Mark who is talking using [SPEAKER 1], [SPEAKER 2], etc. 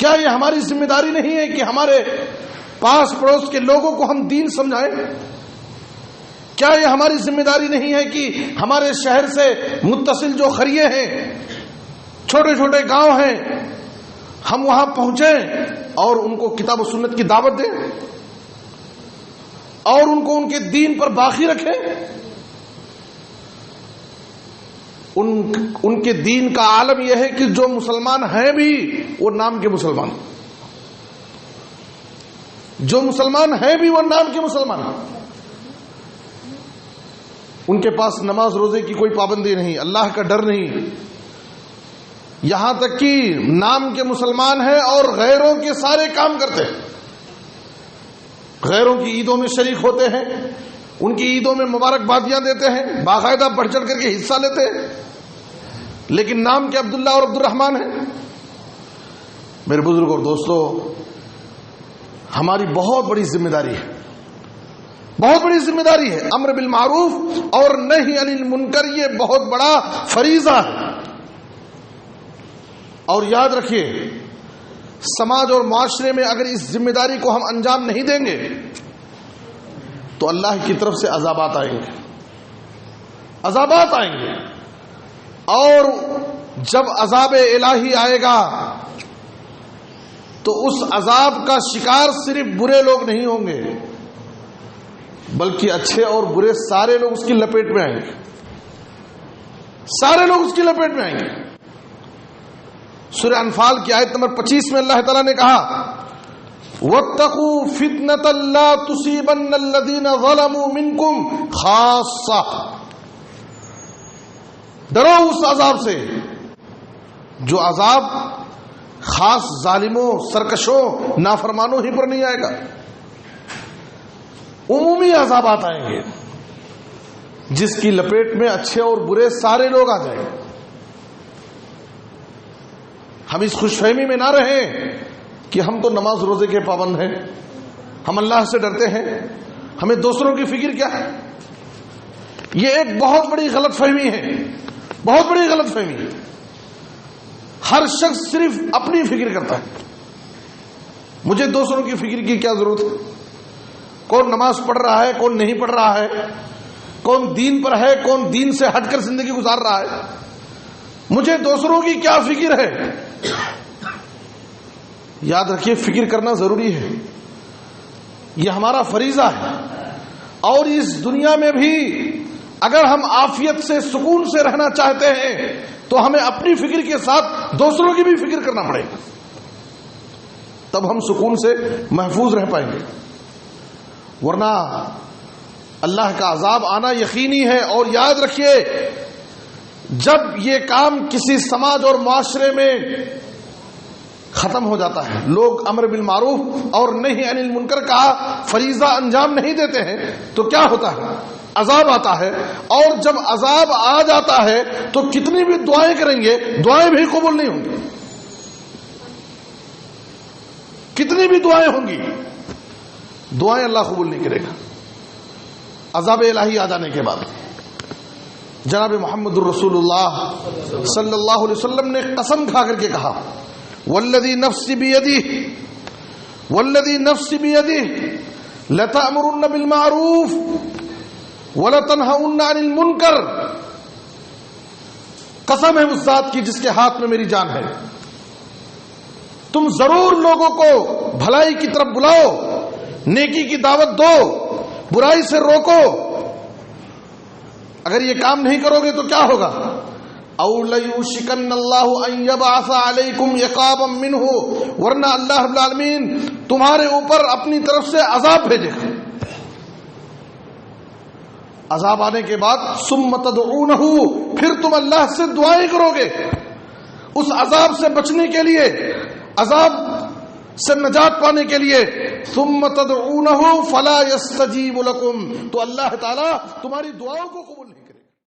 [SPEAKER 1] کیا یہ ہماری ذمہ داری نہیں ہے کہ ہمارے پاس پڑوس کے لوگوں کو ہم دین سمجھائیں؟ کیا یہ ہماری ذمہ داری نہیں ہے کہ ہمارے شہر سے متصل جو قریے ہیں، چھوٹے چھوٹے گاؤں ہیں، ہم وہاں پہنچیں اور ان کو کتاب و سنت کی دعوت دیں اور ان کو ان کے دین پر باقی رکھیں؟ ان کے دین کا عالم یہ ہے کہ جو مسلمان ہیں بھی وہ نام کے مسلمان، جو مسلمان ہیں بھی وہ نام کے مسلمان، ان کے پاس نماز روزے کی کوئی پابندی نہیں، اللہ کا ڈر نہیں، یہاں تک کہ نام کے مسلمان ہیں اور غیروں کے سارے کام کرتے ہیں، غیروں کی عیدوں میں شریک ہوتے ہیں، ان کی عیدوں میں مبارکبادیاں دیتے ہیں، باقاعدہ بڑھ چڑھ کر کے حصہ لیتے ہیں، لیکن نام کے عبداللہ اور عبد الرحمن ہیں۔ میرے بزرگ اور دوستو، ہماری بہت بڑی ذمہ داری ہے، بہت بڑی ذمہ داری ہے، امر بالمعروف اور نہی عن المنکر، یہ بہت بڑا فریضہ ہے۔ اور یاد رکھیے، سماج اور معاشرے میں اگر اس ذمہ داری کو ہم انجام نہیں دیں گے تو اللہ کی طرف سے عذابات آئیں گے، عذابات آئیں گے، اور جب عذاب الہی آئے گا تو اس عذاب کا شکار صرف برے لوگ نہیں ہوں گے، بلکہ اچھے اور برے سارے لوگ اس کی لپیٹ میں آئیں گے، سارے لوگ اس کی لپیٹ میں آئیں گے۔ سورہ انفال کی آیت نمبر 25 میں اللہ تعالیٰ نے کہا وَاتَّقُوا فِتْنَةً لَا تُصِيبَنَّ الَّذِينَ ظَلَمُوا مِنْكُمْ خَاصَّةً، ڈرو اس عذاب سے جو عذاب خاص ظالموں، سرکشوں، نافرمانوں ہی پر نہیں آئے گا، عمومی عذابات آئیں گے جس کی لپیٹ میں اچھے اور برے سارے لوگ آ جائیں گے۔ ہم اس خوش فہمی میں نہ رہیں کہ ہم تو نماز روزے کے پابند ہیں، ہم اللہ سے ڈرتے ہیں، ہمیں دوسروں کی فکر کیا ہے۔ یہ ایک بہت بڑی غلط فہمی ہے، بہت بڑی غلط فہمی ہے۔ ہر شخص صرف اپنی فکر کرتا ہے، مجھے دوسروں کی فکر کی کیا ضرورت ہے؟ کون نماز پڑھ رہا ہے، کون نہیں پڑھ رہا ہے، کون دین پر ہے، کون دین سے ہٹ کر زندگی گزار رہا ہے، مجھے دوسروں کی کیا فکر ہے؟ یاد رکھیے، فکر کرنا ضروری ہے، یہ ہمارا فریضہ ہے، اور اس دنیا میں بھی اگر ہم عافیت سے، سکون سے رہنا چاہتے ہیں تو ہمیں اپنی فکر کے ساتھ دوسروں کی بھی فکر کرنا پڑے گا، تب ہم سکون سے محفوظ رہ پائیں گے، ورنہ اللہ کا عذاب آنا یقینی ہے۔ اور یاد رکھیے، جب یہ کام کسی سماج اور معاشرے میں ختم ہو جاتا ہے، لوگ امر بالمعروف اور نہی عن المنکر کا فریضہ انجام نہیں دیتے ہیں، تو کیا ہوتا ہے؟ عذاب آتا ہے، اور جب عذاب آ جاتا ہے تو کتنی بھی دعائیں کریں گے، دعائیں بھی قبول نہیں ہوں گی، کتنی بھی دعائیں ہوں گی، دعائیں اللہ قبول نہیں کرے گا۔ عذاب الہی آ جانے کے بعد جناب محمد الرسول اللہ صلی اللہ علیہ وسلم نے قسم کھا کر کے کہا والذی نفسی بیدہ، والذی نفسی بیدہ لتأمرن بالمعروف وَلَتَنْهَوْنَ عَنِ الْمُنْكَرِ، قسم ہے اس ذات کی جس کے ہاتھ میں میری جان ہے، تم ضرور لوگوں کو بھلائی کی طرف بلاؤ، نیکی کی دعوت دو، برائی سے روکو۔ اگر یہ کام نہیں کرو گے تو کیا ہوگا؟ أَوْ لَيُوشِكَنَّ اللَّهُ أَن يَبْعَثَ عَلَيْكُمْ عِقَابًا مِّنْهُ، ورنہ اللہ رب العالمین تمہارے اوپر اپنی طرف سے عذاب بھیجے گا۔ عذاب آنے کے بعد ثم تدعونہ، پھر تم اللہ سے دعائیں کرو گے اس عذاب سے بچنے کے لیے، عذاب سے نجات پانے کے لیے۔ ثم تدعونہ فلا يستجیب لکم، تو اللہ تعالیٰ تمہاری دعاؤں کو قبول نہیں